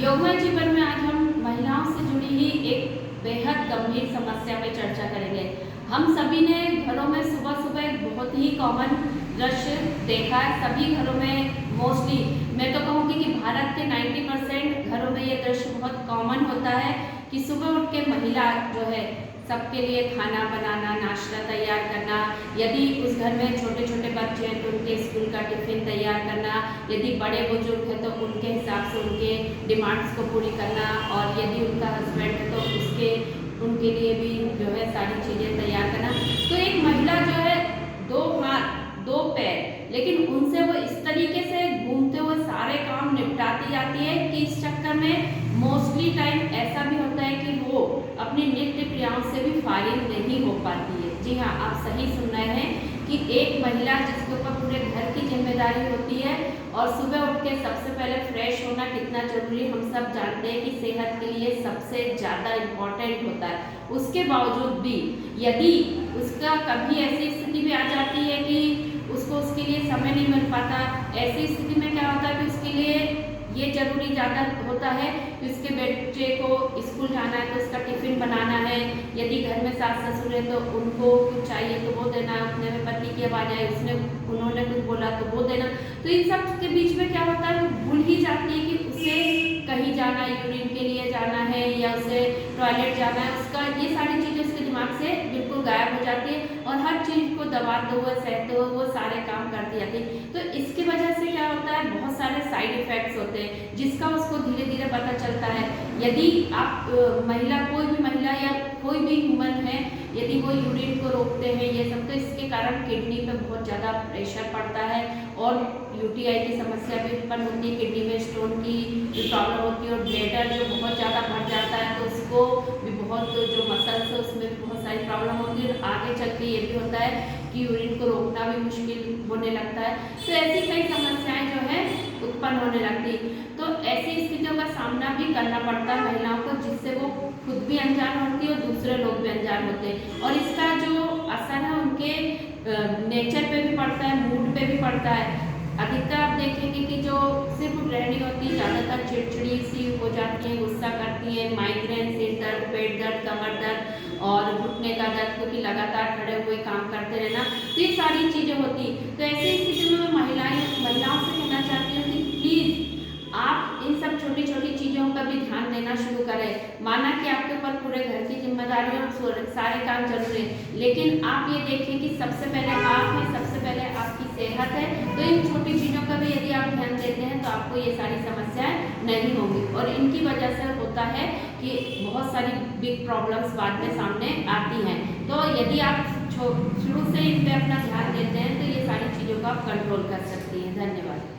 योगमय जीवन में आज हम महिलाओं से जुड़ी ही एक बेहद गंभीर समस्या पे चर्चा करेंगे। हम सभी ने घरों में सुबह सुबह एक बहुत ही कॉमन दृश्य देखा है। सभी घरों में मोस्टली मैं तो कहूँगी कि भारत के 90% घरों में ये दृश्य बहुत कॉमन होता है कि सुबह उठ के महिला जो है सबके लिए खाना बनाना, नाश्ता तैयार करना, यदि उस घर में छोटे छोटे बच्चे हैं तो उनके स्कूल का टिफिन तैयार करना, यदि बड़े बुजुर्ग हैं तो उनके हिसाब से उनके डिमांड्स को पूरी करना, और यदि उनका हस्बैंड है तो उनके लिए भी जो है सारी चीज़ें तैयार करना। तो एक महिला जो है दो हाथ दो पैर, लेकिन उनसे वो इस तरीके से घूमते हुए सारे काम निपटाती जाती है कि इस चक्कर में मोस्टली टाइम ऐसा भी होता है कि वो अपनी नित्य क्रियाओं से भी फारिग नहीं हो पाती है। जी हाँ, आप सही सुन रहे हैं कि एक महिला जिसके ऊपर पूरे घर की जिम्मेदारी होती है और सुबह उठ के सबसे पहले फ्रेश होना कितना जरूरी हम सब जानते हैं कि सेहत के लिए सबसे ज़्यादा इम्पोर्टेंट होता है। उसके बावजूद भी यदि उसका कभी ऐसी स्थिति भी आ जाती है कि उसको उसके लिए समय नहीं मिल पाता, ऐसी स्थिति में क्या होता है कि उसके लिए ये जरूरी ज़्यादा होता है कि उसके बच्चे को स्कूल जाना है तो उसका टिफिन बनाना है, यदि घर में सास ससुर है तो उनको कुछ चाहिए तो वो देना, उतने में पति की आवाज़ आए उन्होंने कुछ बोला तो वो देना। तो इन सब के बीच में क्या होता है, वो भूल ही जाती है कि उसे कहीं जाना, यूरिन के लिए जाना है या उसे टॉयलेट जाना है, उसका ये सारी चीज़ें उसके दिमाग से बिल्कुल गायब हो जाती है और हर चीज़ को दबाते हुए सहते हुए वो सारे काम करती जाती है। तो इसकी वजह से क्या होता है, बहुत सारे साइड इफेक्ट्स होते हैं जिसका उसको धीरे धीरे पता चलता है। यदि आप कोई भी महिला या कोई भी ह्यूमन है, यदि वो यूरिन को रोकते हैं ये सब, तो इसके कारण किडनी पे बहुत ज़्यादा प्रेशर पड़ता है और यूटीआई की समस्या भी उत्पन्न होती है, किडनी में स्टोन की प्रॉब्लम होती है और ब्लैडर जो बहुत ज़्यादा बढ़ जाता है तो उसको भी बहुत, जो मसल्स है उसमें भी बहुत सारी प्रॉब्लम होती है। आगे चल के ये भी होता है कि यूरिन को रोकना भी मुश्किल होने लगता है। तो ऐसी कई समस्याएं जो है उत्पन्न होने लगती। तो ऐसी स्थितियों का सामना भी करना पड़ता है महिलाओं को, जिससे वो खुद भी अनजान होती है और दूसरे लोग भी अनजान होते हैं, और इसका जो असर है उनके नेचर पे भी पड़ता है, मूड पे भी पड़ता है। अधिकतर आप देखेंगे कि जो सिर्फ गृहिणी होती है ज़्यादातर चिड़चिड़ी सी हो जाती है, गुस्सा करती है, माइग्रेन, सिर दर्द, पेट दर्द, कमर दर्द और घुटने का दर्द, क्योंकि लगातार खड़े हुए काम करते रहना, तो ये सारी चीज़ें होती। तो ऐसी स्थिति में मैं महिलाओं से कहना चाहती हूँ कि प्लीज़ आप इन सब छोटी छोटी चीज़ों का भी ध्यान देना शुरू करें। माना कि आपके ऊपर पूरे घर की जिम्मेदारी और सारे काम जरूरी है, लेकिन आप ये देखें कि सबसे पहले आप हैं, सबसे पहले आपकी सेहत है। तो इन छोटी चीज़ों का भी यदि आप ध्यान देते हैं तो आपको ये सारी समस्याएं नहीं होंगी, और इनकी वजह से होता है कि बहुत सारी बिग प्रॉब्लम्स बाद में सामने आती हैं। तो यदि आप शुरू से इन पर अपना ध्यान देते हैं तो ये सारी चीज़ों को आप कंट्रोल कर सकती हैं। धन्यवाद।